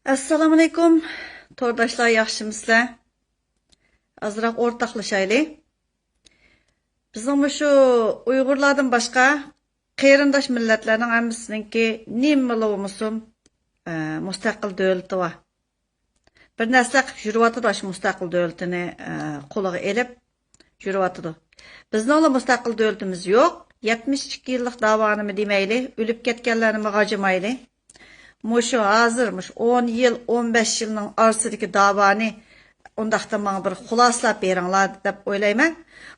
Assalamu alaykum. Tordaşlar yaxşımısınızlar? Azırak ortaklaşaylı. Bizim şu Uygurlardan başka qeyrindaş milletlerinin hammasininki nimmalığımızın müstakil devleti var. Bir neslik jürüvatıda şu müstakil devletini kulağı elip jürüvatıda. Bizning ola müstakil devletimiz yok. 72 yıllık davanımı demeyli, ölüp ketkenlerimi acımaylı. Muşu hazırmış 10 yıl 15 yılın arasındaki davanı ondaqda bana bir xulaslap beringlar deb o'ylayman.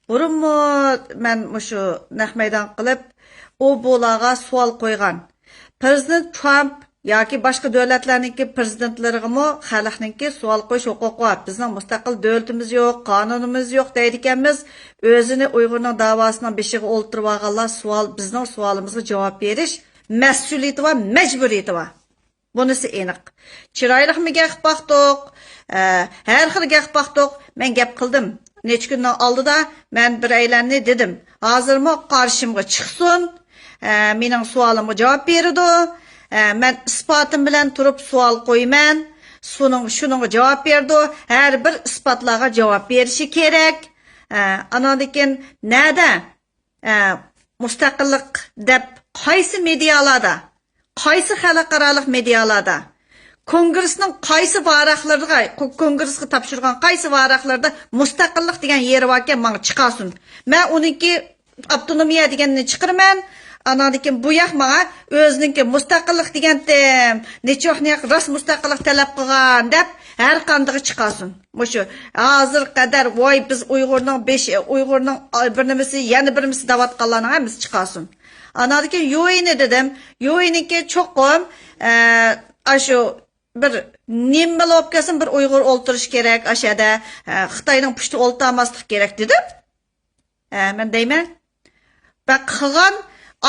Burunmu men muşu naq meydan qilib o bolaga savol qo'ygan. Prezident Trump yoki boshqa davlatlarningki prezidentlarigami xalqningki savol qo'yish huquqi bor. Bizning mustaqil davlatimiz yo'q, qonunimiz yo'q deydi ekanmiz. O'zini Uyg'urning davosining beshiga o'ltirib olganlar savol bizning savolimizga javob berish mas'uliyati va majburiyati bor. Bunisi aniq. Chiroyliqmi gap baqdiq, har xil gap baqdiq. Men gap qildim. Necha kundan oldida men bir aylanni dedim. Hozirmi qarshimga chiqsin, mening savolimga javob berdi. Men isbotim bilan turib savol qo'yman. Shuningga javob berdi. Har bir isbotlarga javob berishi kerak. Anadikin nada mustaqillik deb qaysi medialarda qaysi xalqarалық medialarda kongressning qaysi varaqlarida kongressga topshirgan qaysi varaqlarda mustaqillik degan yeri borkan menga chiqasin. Men uniki avtonomiya deganni chiqirman. Anadikin bu yoq menga o'ziniki mustaqillik deganda nechoqni ras mustaqillik talab qilgan deb har qanday chiqasin. Mushu hozir qadar voy biz Uyg'urning birnimisi yana birimiz davatqanlarning hammasi chiqasin. Anadikin yo'yini dedim. Yo'yiniki cho'qim ashu bir nima bo'lib kelsin bir Uyg'ur o'ltirish kerak, ashada Xitoyning pushti o'ltamaslik kerak dedim. Men deyman. Bak qilgan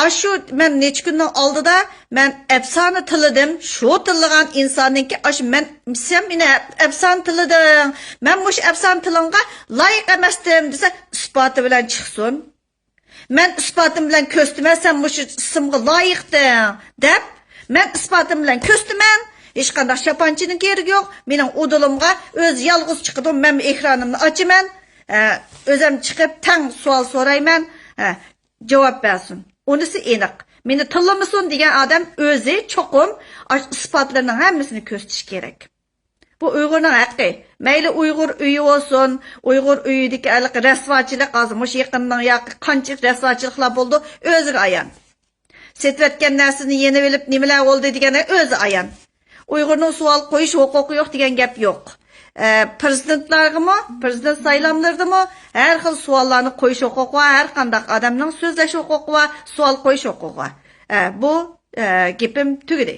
ashu men necha kundan oldida men afsona tilidim. Shu tilgan insonningki ash men sen meni afsona tilidim. Men mush afsona tilingga loyiq emasdim desa isboti bilan chiqsin. Men isbotim bilan ko'stiman, sen mush ismga loyiqding deb men isbotim bilan ko'stiman. Hech qanday shapanchining keragi yo'q. Mening udulimga o'z yolg'iz chiqdim. Men ekranimni ochaman. O'zim chiqib tang savol so'rayman. Javob bersin. Unisi aniq. Meni tillamisin degan odam o'zi cho'qim isbotlarning hammasini ko'rsatish kerak. Bu Uyg'urning haqqi. Mayli Uyg'ur uyi olsun, Uyg'ur uyidagi alik rasvochilik azmış yaqindan yoqi qancha rasvochiliklar bo'ldi, o'ziga ayon. Setvetgan narsani yenib olib nimalar bo'ldi degani o'zi ayon. Uyg'urning savol qo'yish huquqi yo'q degan gap yo'q. Prezidentlargami, prezident saylamlardimi har xil savollarni qo'yish huquqi va har qanday odamning so'zlash huquqi va savol qo'yish huquqi. Bu gapim tugadi.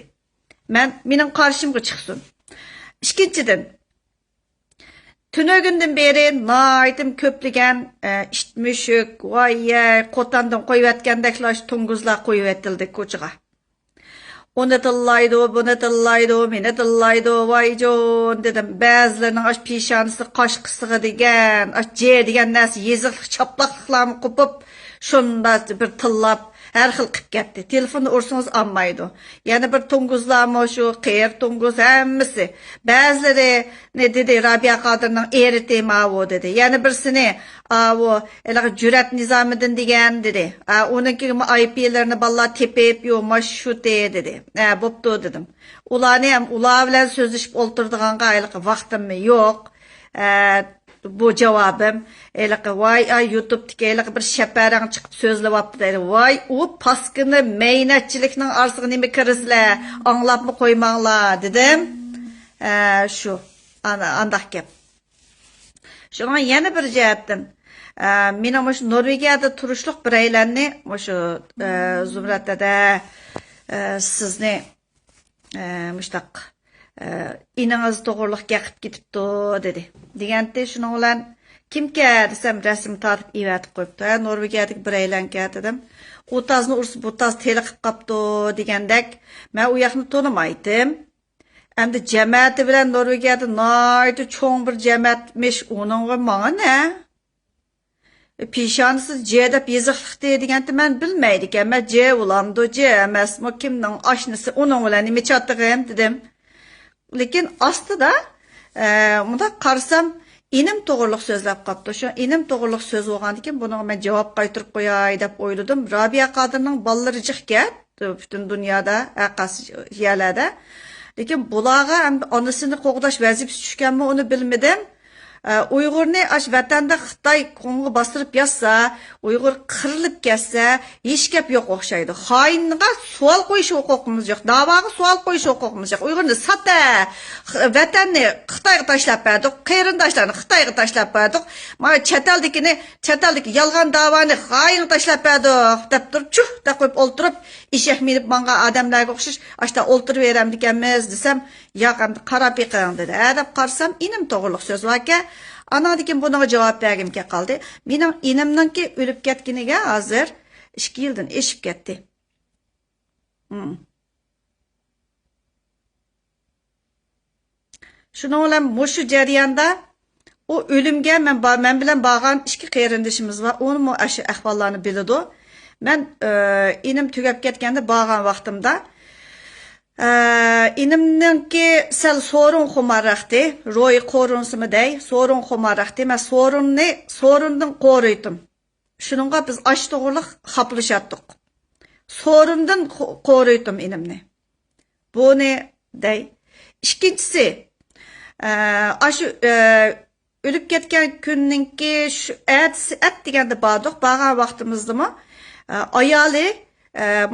Mening qarshimga chiqsin. İkinchidan, tünögünden beri naytim köpligen işitmişik, vay qotandan qoyuvatgandaklar tunguzlar qoyuvatildi ko'chaga. Onu tillaydı, bunu tillaydı, meni tillaydı, vay jon dedim. Ba'zilarning ash peshonasi qashqisiga degan, ash je degan narsa yeziqlik chaplaqlarni qo'pib, shunda bir tillab her xil qilib ketdi. Telefonni ursangiz olmaydi. Yana bir tunguzlarmi shu qeyr tunguz hammasi. Ba'zilari ne dedi Rabia Qodirning eri temavu dedi. Yana birsini o elaga Jurat Nizomiddin degan dedi. Uniki IP'larini ballar tepib yo mashshute dedi. Bo'pti dedim. Ularni ham ular bilan so'zlashib o'ltirdiganga ayliq vaqtim yo'q. Bu cevabım eliqi vay YouTube'daki eliqi bir şaparang çıkıp sözleyaptı dedi. Vay o paskını meynatçılıkның arsığı nemi kirizler anlap mı koymağlar dedim. Şu andak gap. Şuna yeni bir cihettim. Benim şu Norvegiyada turuşluq bir eylenni şu Zumrat'ta da sizni müştaq inanız doğruluq yaqib ketipti dedi. Degende şunun olan kimke desem resim tartib evatib qo'yibdi. Norvegiyadagi bir aylanka dedim. O tazni ursa bu taz teliqib qapti degandek men u yoqni tonimaydim. Endi jamoati bilan Norvegiyada noyda cho'ng bir jamoatmish uningga menga ne? Peshonasiz je deb yeziqliqdi deganda men bilmaydi ekan. Men je ulamdi, je emasmi kimning oshnisi uning bilan nima chatdig'im dedim. Lekin aslida bunda qarasam inim to'g'riliq so'zlab qopti. Shu inim to'g'riliq so'z bo'lgandan keyin buni men javob qaytarib qo'yay deb o'yladim. Rabia Qodirning balları jiqkat butun dunyoda, aqas yerlarda. Lekin bularga onasini qo'g'dash vazifasi tushganmi uni bilmadim. Uyg'urni ash vatanda Xitoy qo'ng'i bostirib yotsa, Uyg'ur qirilib ketsa, hech gap yo'q o'xshaydi. Xoinga savol qo'yish huquqimiz yo'q, da'voga savol qo'yish huquqimiz yo'q. Uyg'urni sata, vatanni Xitoyga tashlab berdik, qarindoshlarni Xitoyga tashlab berdik. Mana chetaldagi yolg'on da'voni xoinga tashlab berdik deb turib, chuh deb qo'yib o'ltirib, eshak minib manga odamlarga o'xshash, ashta o'ltirib beramdikanmiz desam, yo'q, qarab yiqing dedi. Deb qarsam, inim to'g'riliq so'z varka. Anadikin bunga javob bergim qoldi. Mening inimninki o'lib ketganiga hozir 2 yildan eshib ketdi. Shuning bilan mushu jarayonda o o'limga men bilan bo'lgan 2 qarindishimiz bor. Uni mo shu ahvollarni biladi. Men inim tugab ketganda bo'lgan vaqtimda inimninki sal sorun xumaraqdi, ro'y qo'runsimiday, sorun xumaraqdi. Men sorundan qo'raydim. Shuningga biz ash to'g'riliq xaplashatdik. Sorundan qo'raydim inimni. Buni day. Ikkinchisi, ashu o'lib ketgan kunninki shu at deganda bordik, bo'lgan vaqtimizdami ayoli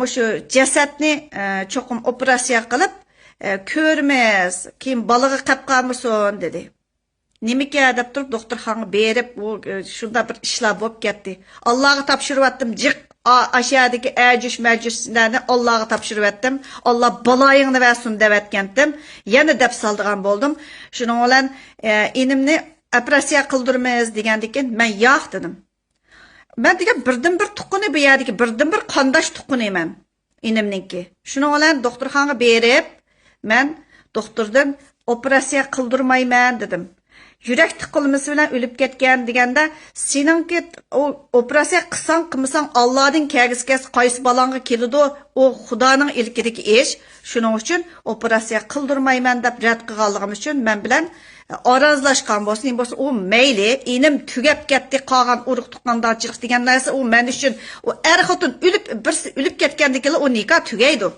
mushu jasadni cho'qim operatsiya qilib ko'rmiz, keyin balaga qilib qolmasin dedi. Nimaga deb turib doktorxonaga berib, shunda bir ishlar bo'lib ketdi. Allohga topshirib jiq aşağıdaki ajush majuslarni Allohga topshirib etdim. Alloh baloyingni bersin deb aytgandim. Yana deb saldigan bo'ldim. Shuning bilan inimni operatsiya qildirmaymiz degandan men yo'q dedim. Ben degan birdan bir tuqquni bu yerdagi birdan bir qondosh tuqquni men inimninki. Shuning bilan doktorxonaga berib, men doktordan operatsiya qildirmayman dedim. Yurak tiqilmasi bilan o'lib ketgan deganda, seningki o operatsiya qilsang, qilmasang Allohning kelgisi qaysi balonga keladi, o Xudoning ilkidagi ish. Shuning uchun operatsiya qildirmayman deb rad qilganligim uchun men bilan arazlashgan bo'lsin, o mayli, inim tugab ketdi, qolgan urug' tuqqandarchilik degan narsa o men uchun o er xotin o'lib ketgandikilar o nikah tugaydi.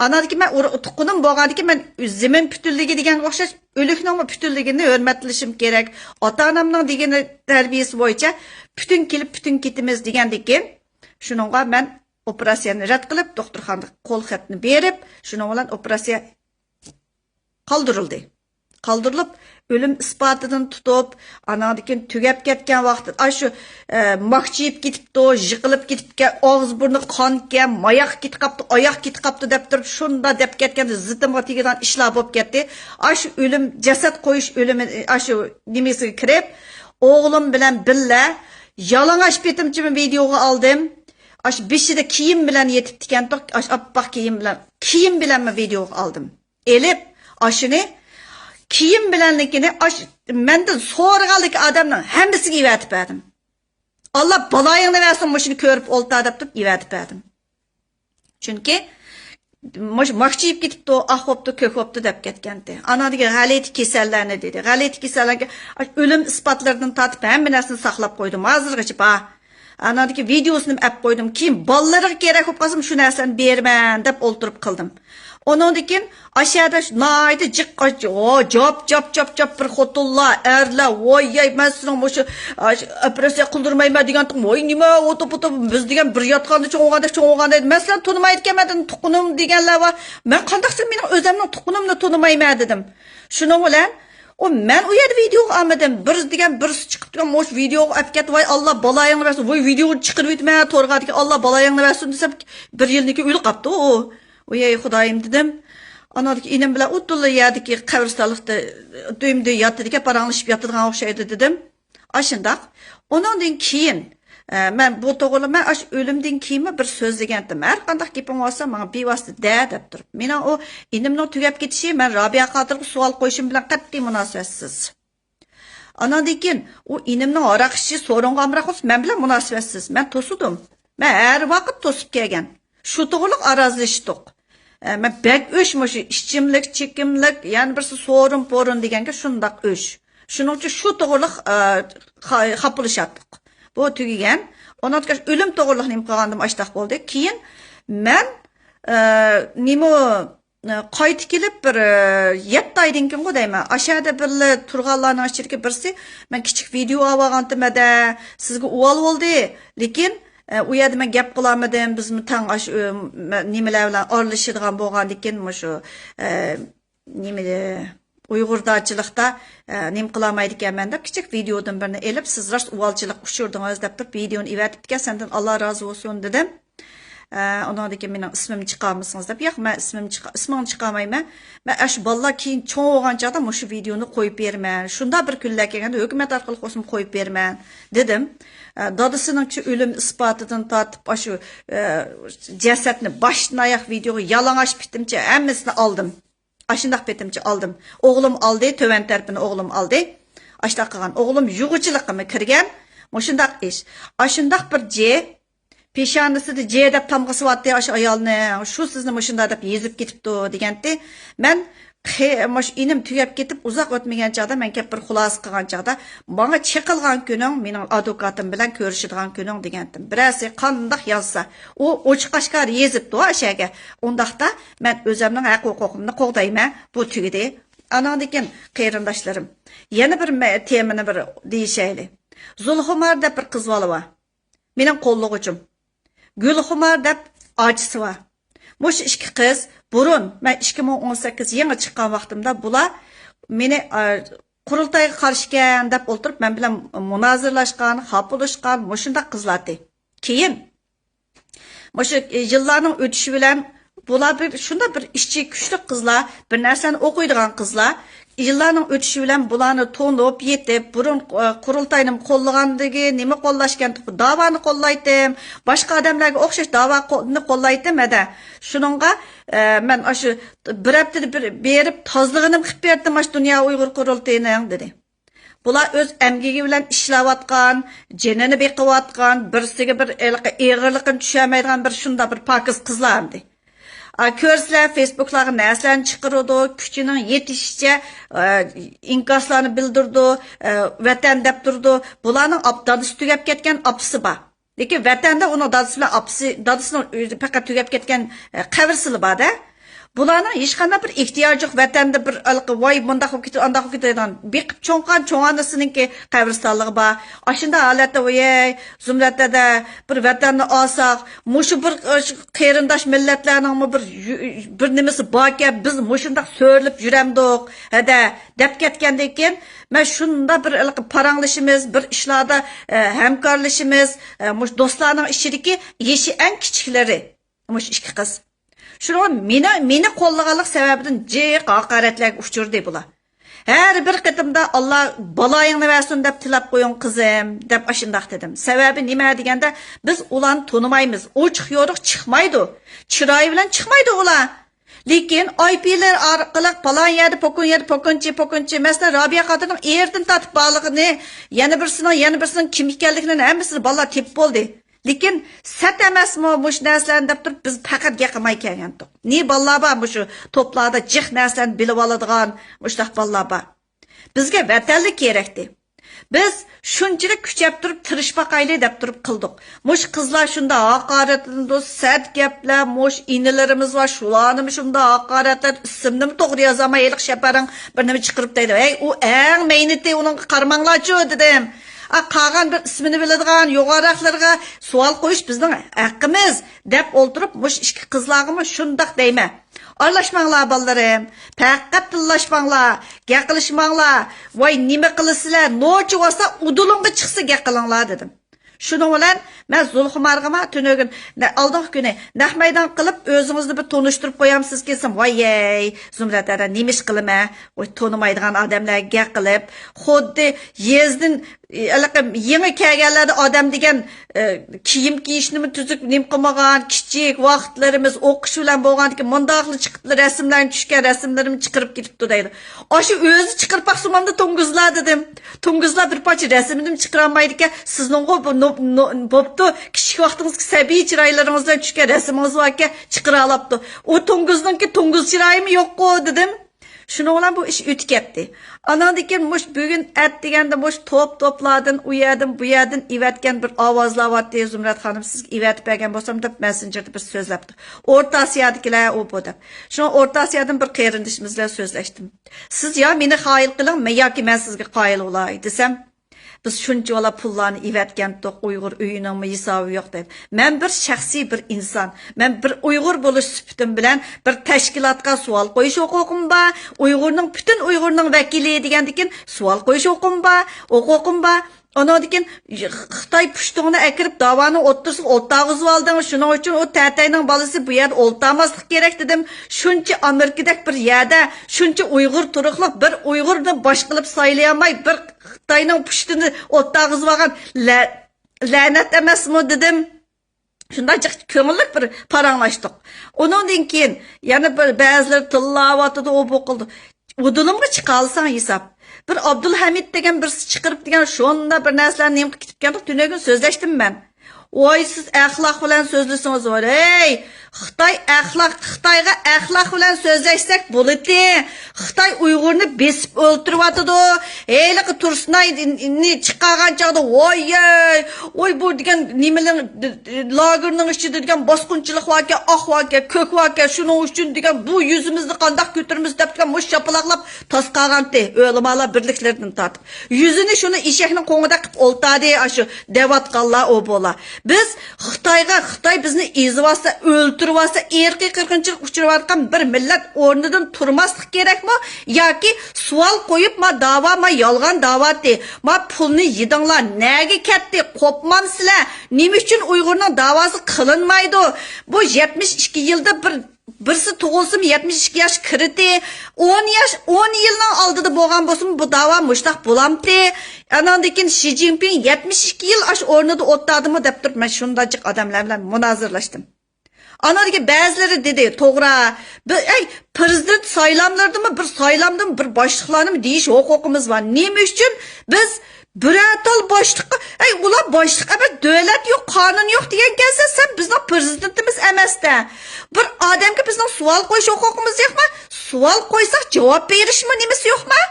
Anadaki men tuqqanim bo'lgandiki men zimin putunligi degan o'xshash o'likning putunligini hurmatlashim kerak. Ota-onamning degan tarbiyasi bo'yicha putun kelib putun ketimiz degandan shuningga men operatsiyani rad qilib, doktorxonaga qo'l xatni berib, shuning bilan operatsiya qoldirildi. Qoldirilib, o'lim isbotidan tutib, anadikin tugab ketgan vaqt, shu maqchiyib ketibdi, yiqilib ketibdi, og'iz burni qongan, moyoq ketib qopti, oyoq ketib qopti deb turib, shunda deb ketganda zitimga tegidan ishlar bo'lib ketdi. Shu o'lim, jasad qo'yish o'limi, shu nimasiga kirib, o'g'lim bilan billa yalang'och betimchimi videoga oldim. Shu beshida kiyim bilan yetibdi ekan, oppoq kiyim bilan videoga oldim. Elib, shuni kiyim bilanlikini mendan so'rganlik odamning hammasiga evatib berdim. Alloh baloyingni bersin, shuni ko'rib o'lta deb turib evatib berdim. Chunki maqchiyib ketibdi, ahvobdi, ko'kobdi deb ketgandi. Anadagi g'alati kasallarni dedi. G'alati kasallarga o'lim isbotlaridan tortib hamma narsani saqlab qo'ydim. Hozirgacha bor. Anadagi videosini olib qo'ydim. Keyin bolalarga kerak bo'lib qolsam shu narsani berman deb o'ltirib qildim. Ondan keyin aşağıda naydı jiqqachi, jop bir xotinlar, erlar, voy, men sizning shu operatsiya qildirmayman degandim. Voy, nima o'tib biz degan bir yotganda cho'ng'oganda, men sizlarni tonimayotganman, tuqqanim deganlar va men qandaqsa mening o'zimning tuqqanimni tonimayman dedim. Shuning bilan men u yerda video olmadim. Bir degan birisi chiqib turgan mo'sh video olib ketdi. Voy, Alloh baloyingni bersin. Voy, videoni chiqarib yetmay to'rg'adiki, Alloh baloyingni bersin desam, bir yilniki o'lib qopti u. Uyay Xudoyim dedim. Anadaki inim bilan o'tilla yerdiki qabristonlikda do'yimda yotdi, paranglashib yotadigan o'xshaydi dedim. Ashundaq. Ondan keyin men bu to'g'ri men o'limdan keyin bir so'z degandim. Har qanday gapim bo'lsa, menga bevosita deb turib. Meni o inimning tugab ketishi, men Rabia Qodirga savol qo'yishim bilan qat'iy munosabatsiz. Ondan keyin u inimning aroq ichishi so'ringa amroq men bilan munosabatsiz. Men to'sidim. Men har vaqt to'sib kelgan. Shu to'g'riliq arazlashdik. Men bek öş şu işçimlik, çekimlik, yani birisi sorun porun degenge şundaq öş. Şunun için şu to'g'riliq xapılışatdık. Bu tügigen. Ondan sonra ölüm to'g'riliq nim qilgandim ashtaq bo'ldi. Keyin men nimo qaytib kelib bir 7 oydan keyin deyman. Aşağıda birli turganlarning ichidagi birisi men kichik video olgandim-da, sizga uval bo'ldi. Lekin u yerda men gap qilamadim. Biz tang nimalar bilan aralashadigan bo'lgandan keyin shu nima Uyg'urdachilikda nim qilolmaydi ekanman deb kichik videodan birini elib, siz rost uvalchilik ushurdingiz deb turib videoni evatib ekan, sendan Alloh rozi bo'lsin dedim. Ondan keyin mening ismimni chiqarmisınız deb, yo'q, men ismini chiqarmayman. Men ash bolalar keyin cho'ng bo'lgan chog'da shu videoni qo'yib berman. Shunda bir kunlar kelganda hukumat orqali qo'shim qo'yib berman dedim. Dadasining o'lim isbotidan tortib shu jasadni boshdan oyoq videoga yalang'och bitimcha hammasini oldim. Aşındaq betimçi aldım. Oğlum aldı, töven tarafını oğlum aldı. Aşındaq qilgan. Oğlum yuğuchilikqa kirgan. Moşundaq ish. Aşındaq bir peshonasida deb tamg'isiyapti ash ayolni. Shu sizni moshunda deb yezib ketibdi degandi. Men inim tugab ketib uzoq o'tmagan chog'da men kelib bir xulosa qilgan chog'da menga chiqilgan kuning mening advokatim bilan ko'rishadigan kuning degandim. Birasi qandoq yozsa, u ochiq-oshkor yezibdi o'shaga. Undaqda men o'zimning haq-huquqimni qo'g'dayman. Bu tugidi. Anandan keyin qarindoshlarim, yana bir temani bir deyishayli. Zulxumar deb bir qiz bola bor. Mening qo'llig'im. Gulxumar deb ochisi bor. Mush ikki qiz burun men 2018 yangi chiqqan vaqtimda bular meni qurultayga qarshi ekan deb o'tirib men bilan munozirlashgan, xapulashgan mushundaq qizlardi. Keyin mushu yillarning o'tishi bilan bular bir shunda bir ishchi kuchli qizlar, bir narsani o'qiydigan qizlar, yillarning o'tishi bilan bularni to'nib yetib, burun qurultayni qo'llagandagi nima qo'llashgan davoni qo'llaydim, boshqa odamlarga o'xshash davoni qo'llaydim edi. Shuningga men shu bir haftada bir berib tozlig'ini qilib berdim mana dunyo Uyg'ur qurultayining dedi. Bular o'z amgigi bilan ishlayotgan, jinini beqiyotgan, birsiga bir eg'irlikni tushamaydigan bir shunda bir pokiz qizlar edi. Ko'rsizlar Facebook'larga narsalarni chiqaradi, kuchining yetishicha inkoslarni bildirdi, vatan deb turdi. Bularning dadasi tugab ketgan apsi bor. Lekin vatanda uni dadasi bilan dadasining faqat tugab ketgan qavrisi bor-da. Bularning hech qanday bir ehtiyoji yo'q, vatanda bir voy bundaq bo'lib ketdi, andaq bo'lib ketadigan beqib cho'nqan cho'nganasiningki qabristonligi bor. Ashunda holatda voy Zumratda bir vatanni olsak, mushu bir qarindosh millatlarning bir nimasi borki, biz mushundaq so'rilib yuramdik, hada deb ketgandan keyin men shunda bir paranglashimiz, bir ishlarda hamkorlashimiz, mush do'stlarning ichidagi yeshi eng kichiklari mush ikki qiz. Şunu meni qo'llaganlik sababidan jiq haqoratlarga uchurdi bular. Her bir qitimda Allah balayingni versin deb tilab qo'ying qizim deb ashundaq dedim. Sababi nima deganda biz ularni tonimaymiz. Ochiq yo'riq chiqmaydi. Chiroyi bilan chiqmaydi ular. Lekin IP'ler orqali falan yerda pokunchi mesela Rabia Xotinning erdan tatib borlig'ini, yana birisining kim ekanligini hammasini bolalar tep bo'ldi. Lekin sat emasmi mush narsalarni deb turib biz faqat gapirmay kelgandik. Ne bolalar bor shu to'plarda jiq narsalarni bilib oladigan mushtaq bolalar bor. Bizga vatanlik kerakdi. Biz shunchalik kuchab turib tirishbaqayli deb turib qildik. Mush qizlar shunda haqoratlandi, sat gaplar, mush inilarimiz va shularni shunda haqoratlar, ismini to'g'ri yozamaylik shaparing bir nima chiqirib deydi. Ey, u eng meyniti uning qarmanglarchi dedim. Qağan bir ismini biladigan yo'g'araqlarga savol qo'yish bizning haqqimiz deb o'ltirib mush ikki qizlarga shundaq deyman. Aralashmanglar bolalarım, faqat tillashmanglar, gaqilishmanglar. Voy nima qilasizlar? Nochi bo'lsa udulingga chiqsa gaqilinglar dedim. Şunun bilan men Zulxumarga tunugin oldingi kuni naq maydon qilib o'zingizni bir tonishtirib qo'yamsiz kelsin. Voy, Zumratada nemish qilma, voy tonimaydigan odamlarga qilib, xuddi yezdin Yeni kelganlarda odam degan kiyim kiyishni tuzuk nim qilmagan, kichik vaqtlarimiz o'qish bilan bo'lgandan mundaqli chiqibdi, rasmlarni tushgan rasmlarimni chiqarib ketibdi deydi. O'sha o'zi chiqarib baqsumamda to'ngizlar dedim. To'ngizlar bir parcha rasmimni chiqara olmaydi ekan. Sizning bo'pti, kichik vaqtingizda sabiy chiroylaringizdan tushgan rasmingiz bor ekan, chiqara olibdi. O to'ngizningki to'ngiz chiroyimi yo'q-ku dedim. Şunu olan bu iş ötüp ketdi. Anadaki muş bugün et degende muş toplardan u yerdan bu yerdan ivetken bir avazlar var diye Zümrət Hanım siz ivetip bergen bolsam da Messenger'da bir sözlepti. Orta Asiyadakiler o bu da. Şunu Orta Asiyadan bir qeyrindişimizle sözleştim. Siz ya meni qayil qiling, men yoki men sizga qayil olay desem biz shuncha ola pullarni ivetgandik, Uyg'ur uyining hisobi yo'q deb. Men bir shaxsiy bir inson, men bir Uyg'ur bo'lish sifatim bilan bir tashkilotga savol qo'yish huquqim bor. Uyg'urning butun Uyg'urning vakili degandikin savol qo'yish huquqim bor. Onodikin Xitoy pushtig'ini akirib davoni o'ttirib o'ltag'izib olding. Shuning uchun o tatayning bolasi bu yerda o'ltamaslik kerak dedim. Shuncha Amerikadek bir yerda shuncha Uyg'ur turuqliq bir Uyg'urni bosh qilib saylay olmay bir Xitoyning pushtini o'tag'izib olgan la'nat emasmi dedim. Shunday ko'ngillik bir paranglashdik. Undan keyin yana bir ba'zilar tillayotdi, o bu qildi. Udulumga chiqa olsang hisob. Bir Abdulhamid degan birisi chiqirib degan shunda bir narsalarni nima qilib ketgan tunagun so'zlashdim men. Voy siz axloq bilan so'zlasangiz bor. Ey, Xitoyga axloq bilan so'zlashsak bo'ladi. Xitoy Uyg'urni besib o'ltiryotdi. Eyliqi Tursunayni chiqqan chaqda voy bu degan nimalar lagerning ichida degan bosqinchilik voqea, oq voqea, ko'k voqea, shuning uchun degan bu yuzimizni qandoq ko'taramiz deb degan mush chapalaqlab tasqag'anti o'lamalar birliklaridan tortib. Yuzini shuni eshakning qo'ngida qilib o'ltadi, shu devatqanlar o bo'la. Biz Xitoy bizni ezivasa, o'ltirvasa, erkiy qirqinchilik uchrayotgan bir millat o'rnidan turmaslik kerakmi? Yoki savol qo'yib, da'vo yolg'on da'vati, pulni yedinglar, nega ketdi? Qo'pmamsizlar. Nima uchun Uyg'urning da'vosi qilinmaydi? Bu 72 yilda birisi tug'ilsin 72 yosh kirdi. 10 yilning oldida bo'lgan bo'lsin bu da'vo mushtaq bo'lamdi. Anandikin Xi Jinping 72 yil ash o'rnida o'tadimi deb turib men shundajik odamlar bilan munozirlashdim. Anadagi ba'zilari dedi, to'g'ri, prezident saylamlardimi bir saylamdan bir boshliqlarni deyish huquqimiz bor. Nima uchun biz Biratol boshliqqa, ular boshliq emas, davlat yo'q, qonun yo'q degan kelsa, sen bizning prezidentimiz emasda. Bir odamga bizning savol qo'yish huquqimiz yo'qmi? Savol qo'ysak javob berishmi nimasi yo'qmi?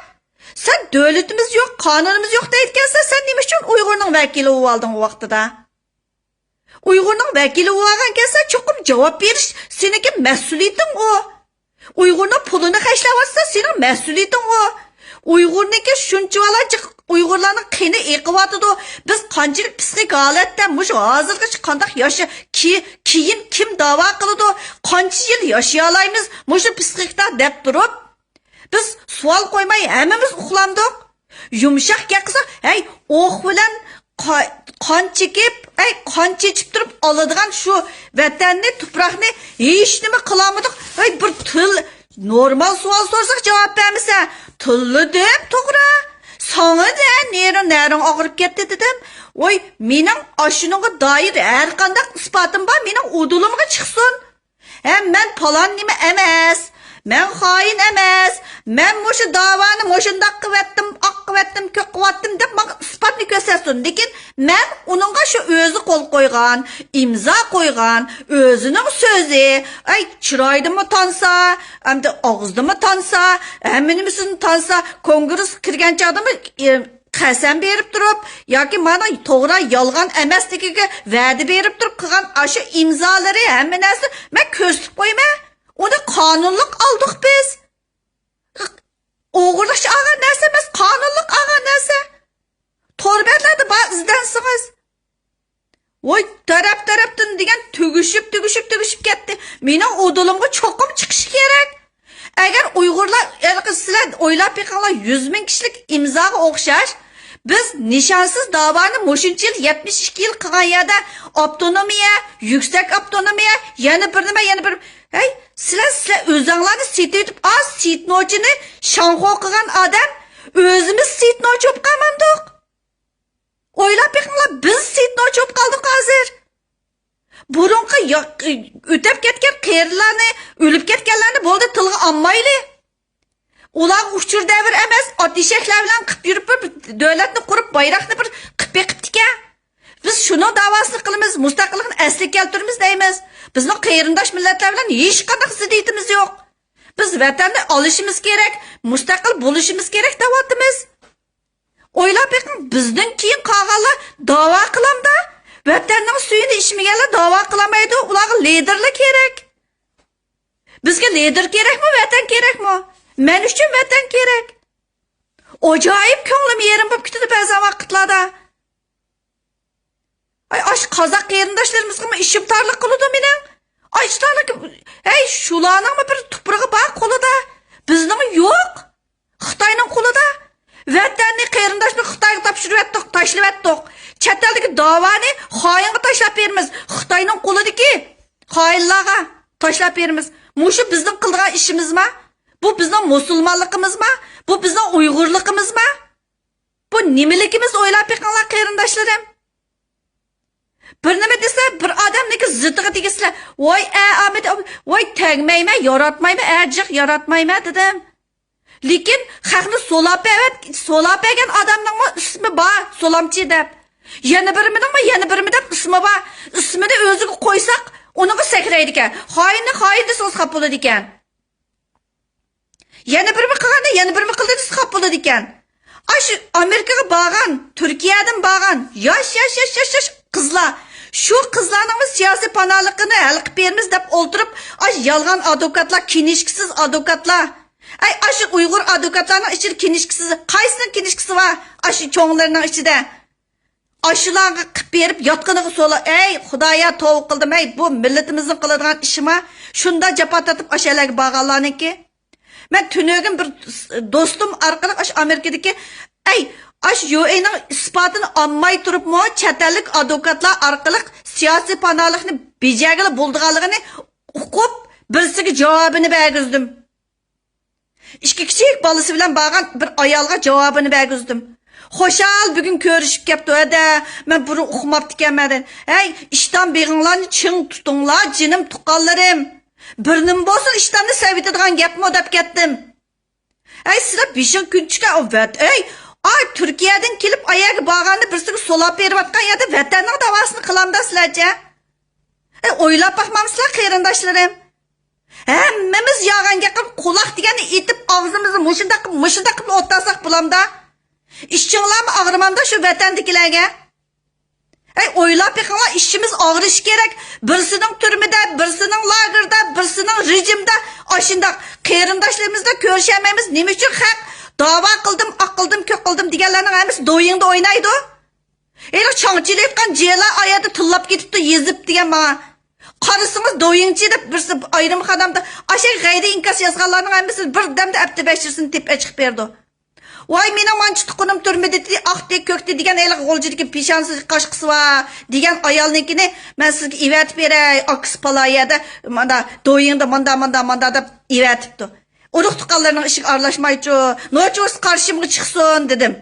Sen davlatimiz yo'q, qonunimiz yo'q deyotgansan, sen nima uchun Uyg'urning vakili bo'lib olding u vaqtida? Uyg'urning vakili bo'lgan kelsa, cho'qim javob berish seniki mas'uliyating o. Uyg'urning pulini xashlayotsa, sening mas'uliyating o. Uyg'urniki shunchalar Uyg'urlarning qini eqiyotdi. Biz qanchalik psixik holatda mush hozirgacha qanday yoshi keyin kim da'vo qiladi? Qancha yil yashay olamiz? Mush psixikda deb turib biz savol qo'ymay hammamiz uxlandik. Yumshoq gapsa, o'q bilan qon chekib, qon chechib turib oladigan shu vatanni, tuproqni hech nima qilamadik. Bir til normal savol sorsak javob bermasa, tilli deb to'g'ri. Sana da neren ağırıp gitti dedim. Oy, mening aşınıga dair her qandaq ispatim var, mening udulumga chiqsin. Men falan nima emas. Men xoin emas. Men mushu davani mushundaq qilib etdim, ko'p qilib deb menga isbotni ko'rsatsin. Lekin men uningga shu o'zi qo'l qo'ygan, imzo qo'ygan, o'zining so'zi, chiroydimi tansa, hamda og'izdimi tansa, hammanisini tansa, kongress kirgan chog'dami qasam berib turib, yoki mana to'g'ri yolg'on emasligiga va'da berib turib qilgan shu imzolari hamma narsa men ko'rsatib qo'yma. Uni qonunliq oldik biz. O'g'irlash olgan narsa emas, qonunliq olgan narsa. To'rbatlarda bor izdansiz. Voy, tarafdan degan tugishib ketdi. Mening o'dilimga cho'qim chiqish kerak. Agar Uyg'urlar sizlar o'ylab beqinglar 100 ming kishilik imzoga o'xshash, biz nishonsiz davoni mushuncha yil 72 yil qilgan yerda avtonomiya, yuksak avtonomiya, yana bir sizlar o'zinglarni setib, sitnochini shanxo qilgan odam, o'zimiz sitnoch bo'lib qolmandik. Oylap bakinglar, biz sitno çöp kaldık hazır. Burunqi ötep ketken qeyrilarni, ölüp ketkenlarni bo'ldi tilga olmayli. Ular uçur devir emas, atishaklar bilan qilib yurib davlatni qurib, bayroqni bir qilib beqibdik-a. Biz shuni davosini qilamiz, mustaqillikni asli keltiramiz deymiz. Bizning qeyrindosh millatlar bilan hech qanday ziddiyatimiz yo'q. Biz vatanni olishimiz kerak, mustaqil bo'lishimiz kerak deyapmiz. O'ylab beqing, bizdan keyin qolganlar da'vo qilamda, vatanning suyini ichmaganlar da'vo qilmaydi, ularga liderlik kerak. Bizga lider kerakmi, vatan kerakmi? Men uchun vatan kerak. Ajoyib ko'nglim yerim bo'lib ketdi ba'zi vaqtlarda. Ay ash qozoq qarindoshlarimizga ishim torliq qiladi mening. Ay ishlarlik, ey shularning bir tuprog'i bor qo'lida. Bizning yo'q. Xitoyning qo'lida. Vatanni qarindoshni Xitoyga topshirib etdik, tashlab etdik. Chet eldagi davoni xoinga tashlab beramiz. Xitoyning qo'lidagi xoinlarga tashlab beramiz. Mushu bizning qilgan ishimizmi? Bu bizning musulmonligimizmi? Bu bizning uyg'urligimizmi? Bu nimaligimiz o'ylab beqinglar qarindoshlarim. Bir nima desa, bir odamniki ziddiga tegisizlar. Voy, Ahmet, voy tegmayman, yaratmayman, ajiq yaratmayman dedim. Lekin xalqni so'lab bergan odamning ismi bor, so'lamchi deb. Yana birimi deb ismi bor. Ismini o'ziga qo'ysak, uniga sakraydi ekan. Xoin desiz xap bo'ladi ekan. Yana birimi qilganda, yana birimi qildi desiz xap bo'ladi ekan. Ash Amerikaga borgan, Turkiyadan borgan, yosh qizlar, şu qizlarning siyosiy panohligini hal qilib beramiz deb o'ltirib, ash yolg'on advokatlar, kinishkisiz advokatlar. Ay ash Uyg'ur advokatlarning ichida kinishkisiz, qaysini kinishkisi bor? Ash cho'nglarning ichida. Ashlarga qilib berib yotqiniga so'la, ey Xudoya tavba qildim, ey bu millatimizning qiladigan ishimi? Shunda jafo tatib ashalarga borganlarniki. Men tunogim bir do'stim orqali ash Amerikadagi ash UAE'ning isbotini olmay turibmi, chet ellik advokatlar orqali siyosiy panohlikni bejagili bo'lganligini o'qib, birisiga javobini bergizdim. İki kichik bolasi bilan borgan bir ayolga javobini bergizdim. Xo'shal bugun ko'rishib kepti edi. Men buni o'qimabdi ekanman. Ey, ishdan beg'inglarni ching tutinglar, jinim tuqqanlarim. Birnim bo'lsin ishdanni sevitadigan gapmi deb ketdim. Ey, sizlar 5 kun chiqar obat. Ey, Turkiyadan kelib ayaga borganni birisiga so'lab berayotgan yerda vatanning davosini qilamda sizlarcha. O'ylab baxmamsizlar qarindoshlarim. Hammamiz yog'anga qilib quloq deganni etib og'zimizni mushunda qilib o'tdasak bulamda. İşçilarımı ağrımanda şu vatandakilarga. O'ylab beqinglar, ishimiz og'rishi kerak. Birisining turmida, birisining lagerda, birisining rejimda, oshundoq qarindoshlarimizni ko'rishamaymiz. Nima uchun haq da'vo qildim, aqildim, ko'qildim deganlarning hammasi do'yingda o'ynaydi. Changchilayotgan jela oyada tillab ketibdi, yezib degan menga. Qarasangiz do'yingchi deb birisi ayrim xodamda asha g'ayda inkas yozganlarning hammasi bir damda apti bashirsini tep chiqib berdi. Vay mening manchi tuqunim turmidi, aqdi ko'kdi degan ayliq g'o'ljidagi peshonsiz qashqisi va degan ayolnikini men sizga evatib beray, aks palayada manda do'yingda manda deb evatibdi. Urug' tuqqanlarning ishiga aralashmaychi, nochus qarshimga chiqsin dedim.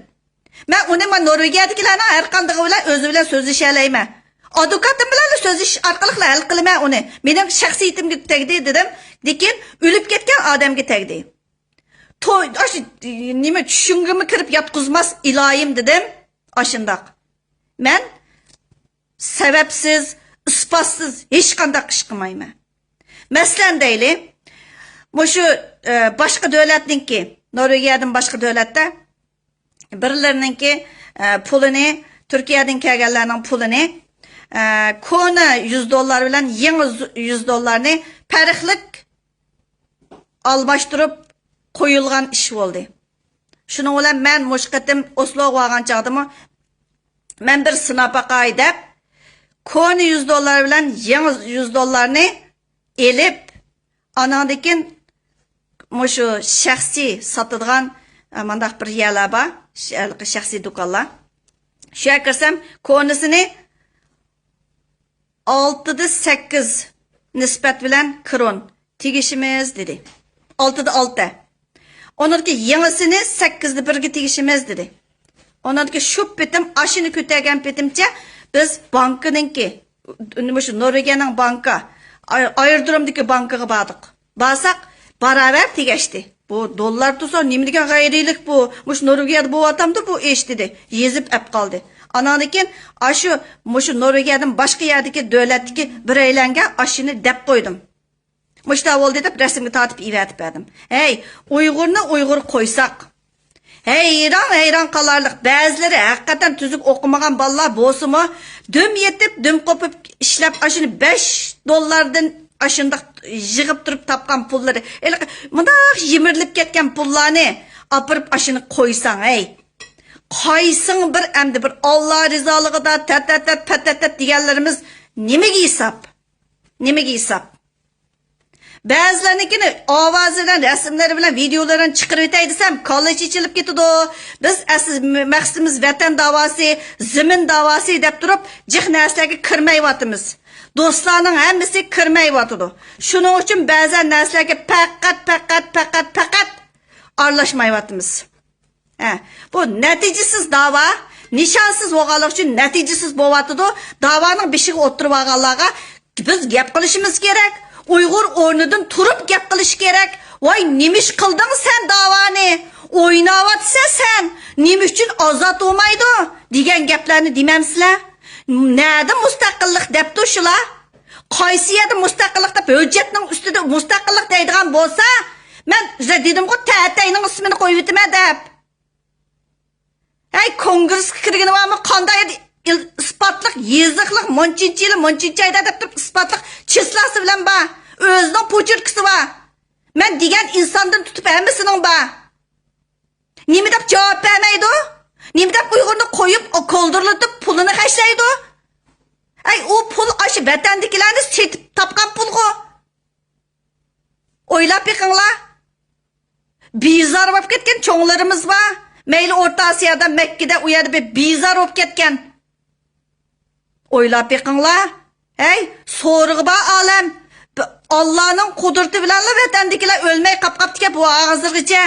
Men uni Norvegiyadagilarning har qanday bilan o'zi bilan so'zlasha olmayman. Advokatim bilan so'zlash orqali hal qilaman uni. Mening shaxsiyatimga tegdi dedim, lekin o'lib ketgan odamga tegdi. Nima tushungimga kirib yotqizmas iloyim dedim. Ashundoq. Men sababsiz, isbotsiz hech qanday ish qilmayman. Masalan deyli, mushu boshqa davlatningki, Norvegiyadan boshqa davlatda birlarininki pulini, Turkiyadan kelganlarning pulini kona $100 bilan yangi $100 farqlik almashtirib qo'yilgan ish bo'ldi. Shuning bilan men mushqatim Osloga borgan chaqdimi, men bir sinab baqay deb kona $100 bilan yangi $100 elib, anandikin mushu shaxsiy sotadigan mandaq bir yerlar bor, shaxsiy do'konlar. Shu yerga kirsam, konasini 6-8 nisbat bilan kron tegishimiz dedi. 6-6. Onunki yangisini 8'de 1'ge tegishimiz dedi. Ondan ki şu bitim aşını kötegen bitimçe biz bankanınki şu Norvegiyanın banka ayırdırımdaki bankaga bardık. Barsak beraber tegeşti. Bu dollar tutsa nimdigen gayrilik bu. Muş Norvegiyada bu atamdı bu eştidi. Yezip ep kaldı. Ananıkin aşı muşu Norvegiyadan başka yerdeki devletdeki bir eylenge aşını dep koydum. Muşta oldu dep resimini tatip ivetip verdim. Hey Uygur'unu Uygur koysak. Heyran kalarlık. Bazıları hakikaten tüzük okumagan ballar bozu mu? Düm yetip düm kopup işlep aşını $5 aşında yığıp durup tapkan pulları. Mındak yemirilip ketken pullarını apırıp aşını koysan hey. Kaysın bir emdi bir Allah rizalığı da tet diyenlerimiz nemege hesap? Nemege hesap? Bazılarınkini avazından, resimleri bilen, videolarını çıkarıp desem, kalıcı içilip gitti o. Biz asıl maksimiz vatan davası, zemin davası deyip durup, cih neslerge kırmay vatımız. Dostlarının hemisi kırmay vatıdı. Şunun için bazen neslerge fakat arlaşmay vatımız. Bu neticesiz dava, nişansız oğalık için neticesiz bu vatıdı. Davanın bir şey oturup ağalığa biz gap kılışımız gerek. Uygur ornudan turup gap kılış gerek. Vay nimiş kıldın sen davanı? Oynavatsa sen. Nimiş için azat olmaydı? Digen gaplarını dememsizler. Nerede müstakillik dep tuşla? Qaysi yerda müstakillik dep hüccetning üstüde müstakillik deydigan bolsa, men dedim ki Tatayning ismini qo'yib o'tma deb. Hey kongressga kirgani bormi? Qanday isbotliq, yeziqliq, munchinchi ayda deb turib isbotliq chislasi bilan bor. O'zining pochirkisi bor. Men degan insondan tutib hammasining bor. Nima deb javob bermaydi? Nima deb Uyg'urni qo'yib, qo'ldirlatib pulini hashlaydi? Ay o pul aşı vatandakilarni setib tapgan pulgu. O'ylab beqinglar. Bizar bo'lib ketgan cho'nglarimiz bor. Mayli O'rta Osiyoda, Makkada u yerda bir bizar bo'lib ketgan. O'ylab beqinglar. Hey, so'rig'i bor olam. Allohning qudrati bilan vatandakilar o'lmay qapqaptiga bu hozirgacha.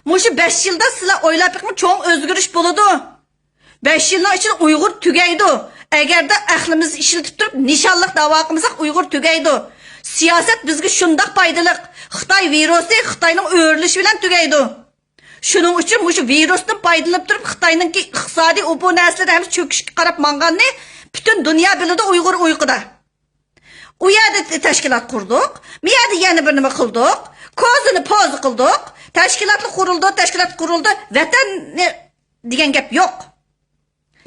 Mushu 5 yilda sizlar o'ylab beqing cho'ng o'zgarish bo'ladi. 5 yilning ichida Uyg'ur tugaydi. Eğer de aklımızı işiltip durup nişanlık dava kılmasak Uygur tügeydi. Siyaset bizge şundak paydalık. Xitay virusu Xitayning öğrülüşü bilen tügeydi. Şunun için bu virusdan paydalanıp durup Xitayning ki iqtisadi ubu nesli hem çöküşke karab manganını bütün dünya bildi Uygur uykuda. O yerde teşkilat kurduk. Bir yerde yeni bir nime kıldık. Kozunu poz kıldık. Teşkilat kuruldu. Vatan ne diyen gap yok.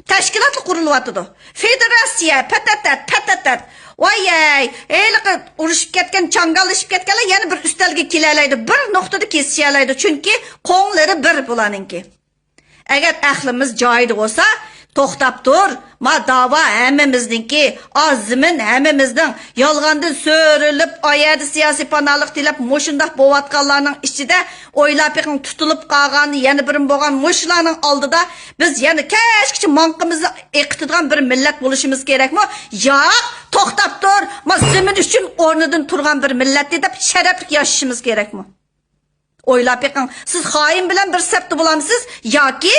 Teşkilatlı kurulvatıdı. Federasiya, patatat. Vay eyliqi uruşup ketken, çangalışıp ketkenler yani bir üstelge kilerleydi. Bir noktada kesişerleydi. Çünkü konuları bir bulanınki. Eğer aklımız caydı olsa, toxtab dur. Ma dava hemmimizninki, azmin hemmimizden yalgandan sörülüp, ayardı siyasi panalık dilep, moşundak boğatkallarının içinde oylap yakın tutulup qalğan, yani birim boğan moşlarının aldıda biz yani keşke mankımızı eqtidigan bir millet buluşumuz gerek mi? Ya, toxtab dur. Ma zemin üçün ornudan turgan bir millet deyip şereflik yaşışımız gerek mi? Oylap yakın. Siz hain bilen bir septi bulamsınız, ya ki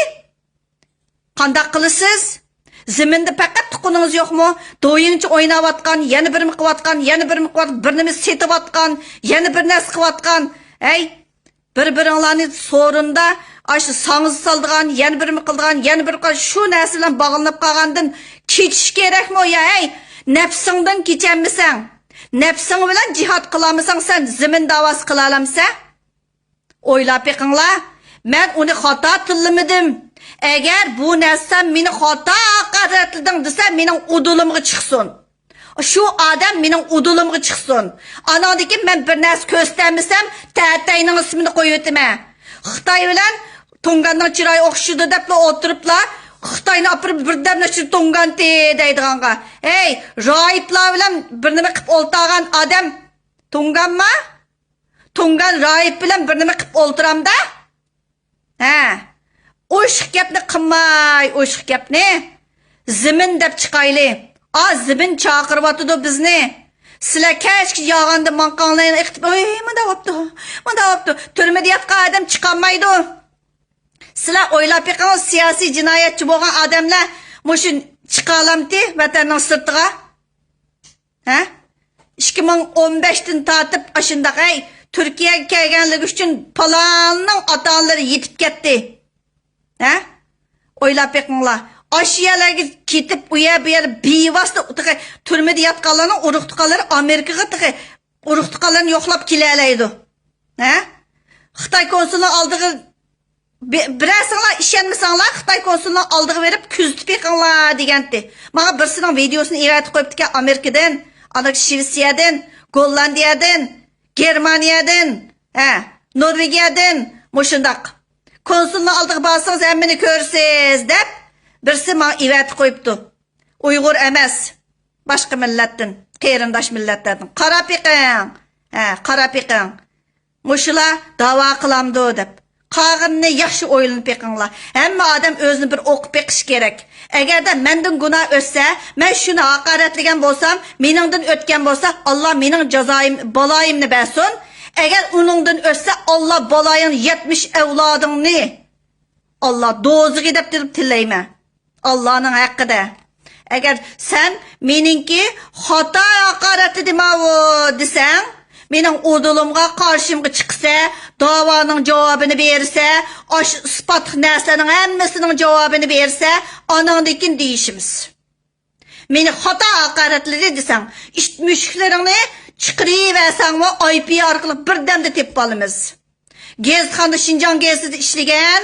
qandaq qilasiz? Zeminde fakat tuqununuz yok mu? Doyunca oynavatkan, yeni bir mi qivatkan, birimiz setivatkan, yeni bir nes qivatkan. Hey, bir-biringlarni sorunda aşı sanız saldıgan, yeni bir mi qildigan, yeni bir şu nes bilan bağlanıp qalgandan ketish kerakmi ya? Hey, nefsingdan kechanmisan? Nefsing bilan jihad qilamisan sen zemin davası qila olamsan? O'ylab beqinglar. Men uni xato tilimidim. Eğer bu nesem meni xato haqoratlading desa mening udulimga chiqsin. Şu adam mening udulimga chiqsin. Anadagi men bir narsa ko'rsatmasam, Tatayning ismini qo'yib o'tma. Xitoy bilan Tunganning chiroyi o'xshidi deb o'tiriblar. Xitoyni opirib birdan nechta Tungan deydiganga. Hey, rohiblar bilan bir nima qilib o'ltirgan odam Tunganmi? Tungan rohib bilan bir nima qilib o'ltiramda? O'shiq gapni qilmay, o'shiq gapni zemin deb chiqayli. Zemin chaqiryapti bizni. Sizlar kechki yog'anda manqonlarni iqtib, "Ey, mana bo'pti. Turmada yotgan odam chiqolmaydi." Sizlar o'ylab beqingiz, siyosiy jinoyatchi bo'lgan odamlar mushu chiqa olamdi vatanning sirtiga? Ha? 2015dan tortib ashundaq Turkiyaga kelganligi uchun palonning ota-onalari yetib ketdi. Ha? O'ylab beqinglar. Aşiyalarga ketib uya bu yer bevosita turmada yotganlarning urug'tuqalari Amerikaga urug'tuqalarni yo'qlab kelalaydi. Ha? Xitoy konsulluğu aldığı birazsınlar işenmisanglar Xitoy konsulluğu aldığı verip küzütüp yiqinglar deganti. Mana birisining videosini evatib qo'yibdiki Amerikadan, Shvetsiyadan, Gollandiyadan, Germaniyadan, Norvegiyadan mushundaq konsulluğu aldığı barsangiz hammani ko'rsiz deb birisi mana evatib qo'yibdi. Uyg'ur emas, boshqa millatdan, qarindosh millatlardan. Qarab yiqing. Qarab yiqing. Muşula dava qılamdı deb. Qağınni yaxshi o'ylanib beqinglar. Hamma odam o'zini bir o'qib beqish kerak. Agarda mendan gunoh o'tsa, men shuni haqoratlagan bo'lsam, meningdan o'tgan bo'lsa, Alloh mening jazoim, baloyimni bersin. Agar uningdan o'tsa, Alloh baloyin 70 avlodingni Alloh do'ziga deb tilayman. Allohning haqqida. Agar sen meningki xato haqoratli demavu desang, mening o'dulimga qarshimga chiqsa, da'voning javobini bersa, osh isbot narsaning hammasining javobini bersa, onangdikin deyishimiz. Meni xato haqoratladi desang, mushuklarni chiqariversangmi, IP orqali birdamda tepib olamiz. Gezxonda Şinjan gezida ishlagan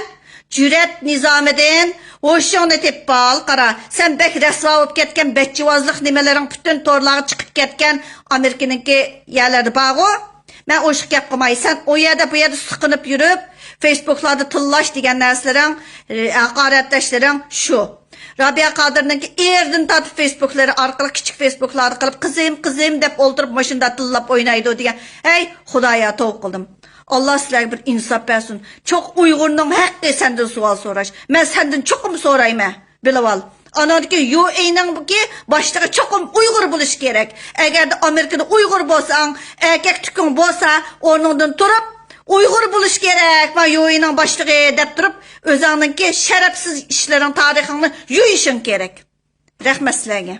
Jur'at Nizomiddin o'shani tepib ol, qara. Sen bek rasvo bo'lib ketgan bekchivozlik nimalaring butun to'rlarga chiqib ketgan Amerikaningki yerlarda bor-ku. Men o'shiq gap qilmaysan, o yerda bu yerda siqinib yurib, Facebook'larda tillash degan narsalaring, haqoratlashlaring shu. Rabia Qodirninki erdan tortib Facebook'lari orqali kichik Facebook'larni qilib qizim deb o'ltirib mashunda tillab o'ynaydi degan. Ey, Xudoya tavb qildim. Allah sizlarga bir insof bersin. Çok Uyg'urning haqqi senden savol so'rash. Men senden cho'qim so'rayman. Bilib ol. Anadaki UAE'ning buki boshlig'i cho'qim Uyg'ur bo'lish kerak. Agarda Amerikada Uyg'ur bo'lsang, erkak tukun bo'lsa, o'rnidan turib Uyg'ur bo'lish kerak. Men UAE'ning boshlig'i deb turib, o'zingning sharafsiz ishlaring tarixini yuyishing kerak. Rahmat sizlarga.